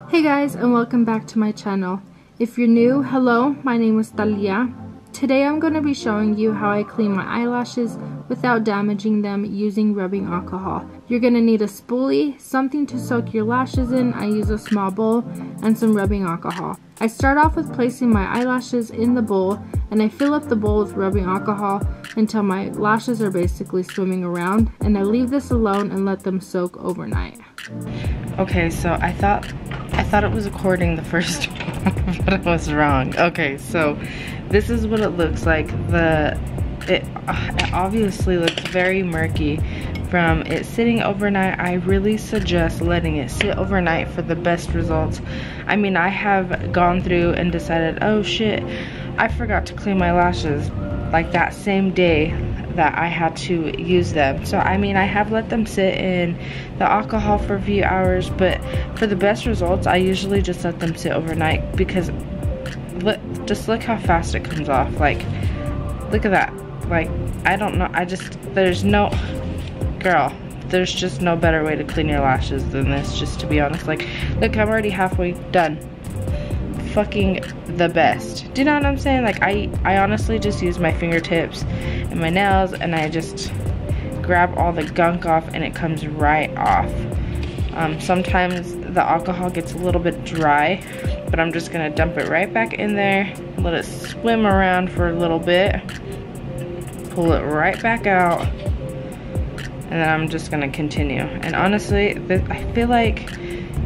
Hey guys, and welcome back to my channel. If you're new, hello, my name is Talia. Today I'm going to be showing you how I clean my eyelashes without damaging them using rubbing alcohol. You're going to need a spoolie, something to soak your lashes in, I use a small bowl, and some rubbing alcohol. I start off with placing my eyelashes in the bowl, and I fill up the bowl with rubbing alcohol until my lashes are basically swimming around, and I leave this alone and let them soak overnight. Okay, so I thought it was recording the first one, but I was wrong. Okay, so this is what it looks like. It obviously looks very murky from it sitting overnight. I really suggest letting it sit overnight for the best results. I mean, I have gone through and decided, oh shit, I forgot to clean my lashes like that same day that I had to use them. So I mean, I have let them sit in the alcohol for a few hours, but for the best results I usually just let them sit overnight, because just look how fast it comes off. Like, look at that. Like, I don't know, there's just no better way to clean your lashes than this, just to be honest. Like, look, I'm already halfway done. Fucking the best. Do you know what I'm saying? Like, I honestly just use my fingertips and my nails, and I just grab all the gunk off and it comes right off. Sometimes the alcohol gets a little bit dry, but I'm just gonna dump it right back in there, let it swim around for a little bit, pull it right back out, and then I'm just gonna continue. And honestly, I feel like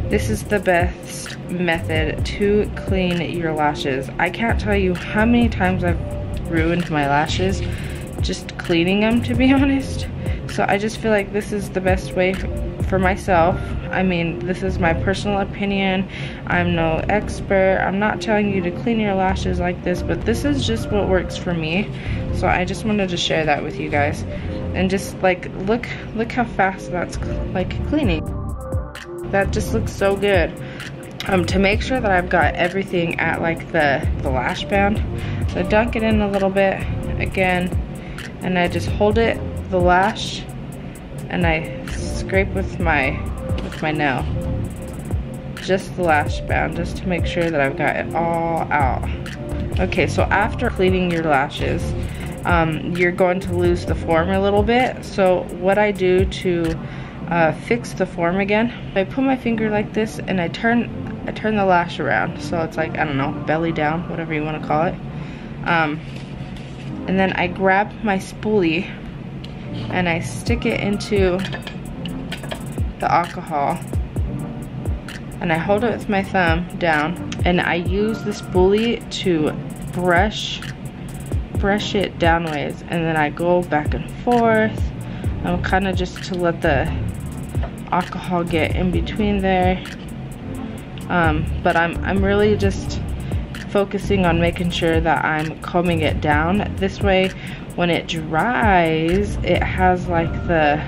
this is the best method to clean your lashes. I can't tell you how many times I've ruined my lashes just cleaning them, to be honest. So I just feel like this is the best way for myself. I mean, this is my personal opinion. I'm no expert. I'm not telling you to clean your lashes like this, but this is just what works for me. So I just wanted to share that with you guys. And just like, look how fast that's like cleaning. That just looks so good. To make sure that I've got everything at like the lash band, so I dunk it in a little bit again, and I just hold it, the lash, and I scrape with my nail, just the lash band, just to make sure that I've got it all out. Okay, so after cleaning your lashes, you're going to lose the form a little bit. So what I do to fix the form again, I put my finger like this and I turn the lash around, so it's like, I don't know, belly down, whatever you want to call it. And then I grab my spoolie and I stick it into the alcohol, and I hold it with my thumb down, and I use the spoolie to brush it downwards, and then I go back and forth. I'm kind of just to let the alcohol get in between there. But I'm really just focusing on making sure that I'm combing it down. This way, when it dries, it has like the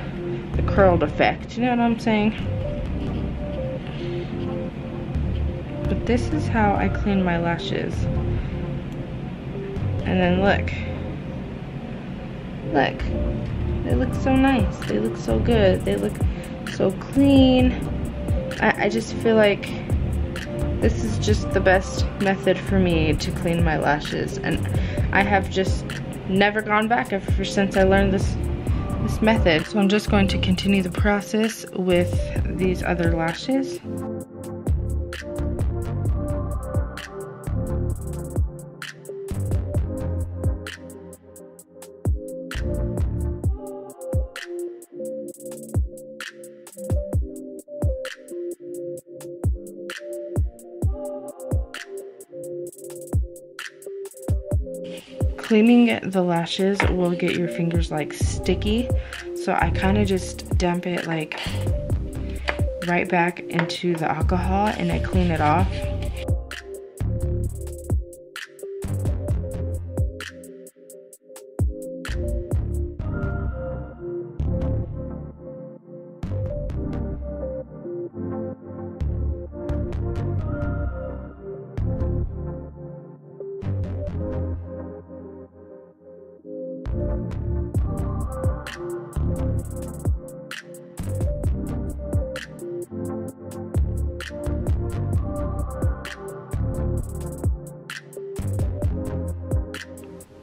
curled effect. You know what I'm saying? But this is how I clean my lashes. And then look, they look so nice. They look so good. They look so clean. I just feel like this is just the best method for me to clean my lashes, and I have just never gone back ever since I learned this method. So I'm just going to continue the process with these other lashes. Cleaning the lashes will get your fingers like sticky, so I kind of just dump it like right back into the alcohol and I clean it off.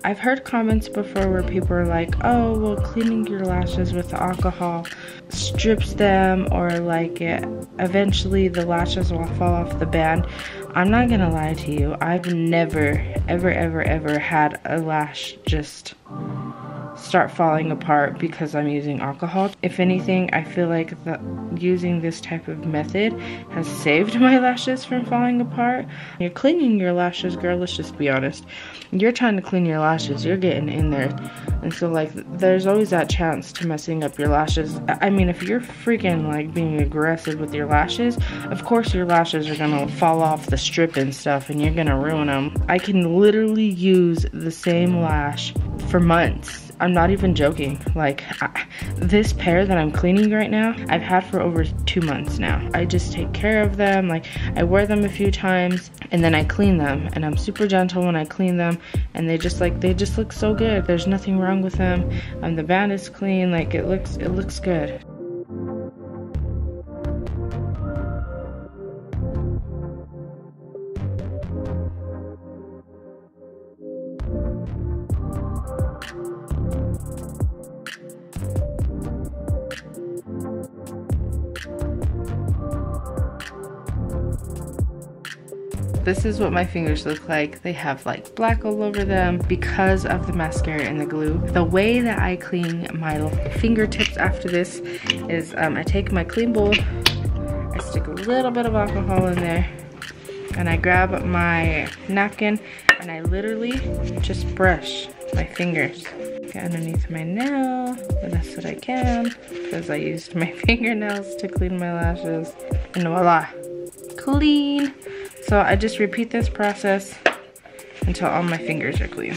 I've heard comments before where people are like, oh, well, cleaning your lashes with alcohol strips them, or like eventually the lashes will fall off the band. I'm not gonna lie to you, I've never ever had a lash just start falling apart because I'm using alcohol. If anything, I feel like using this type of method has saved my lashes from falling apart. You're cleaning your lashes, girl, let's just be honest. You're trying to clean your lashes, you're getting in there. And so like, there's always that chance to messing up your lashes. I mean, if you're freaking like being aggressive with your lashes, of course your lashes are gonna fall off the strip and stuff and you're gonna ruin them. I can literally use the same lash for months. I'm not even joking. Like, this pair that I'm cleaning right now, I've had for over 2 months now. I just take care of them. Like, I wear them a few times and then I clean them, and I'm super gentle when I clean them, and they just look so good. There's nothing wrong with them. The band is clean. Like, it looks good. This is what my fingers look like. They have like black all over them because of the mascara and the glue. The way that I clean my fingertips after this is I take my clean bowl, I stick a little bit of alcohol in there, and I grab my napkin and I literally just brush my fingers. Get underneath my nail the best that I can because I used my fingernails to clean my lashes, and voila, clean. So I just repeat this process until all my fingers are clean.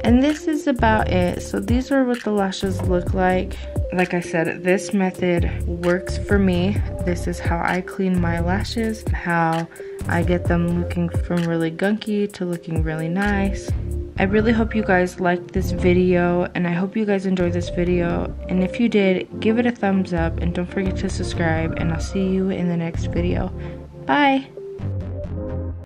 And this is about it. So these are what the lashes look like. Like I said, this method works for me. This is how I clean my lashes, how I get them looking from really gunky to looking really nice. I really hope you guys liked this video, and I hope you guys enjoyed this video. And if you did, give it a thumbs up and don't forget to subscribe, and I'll see you in the next video. Bye!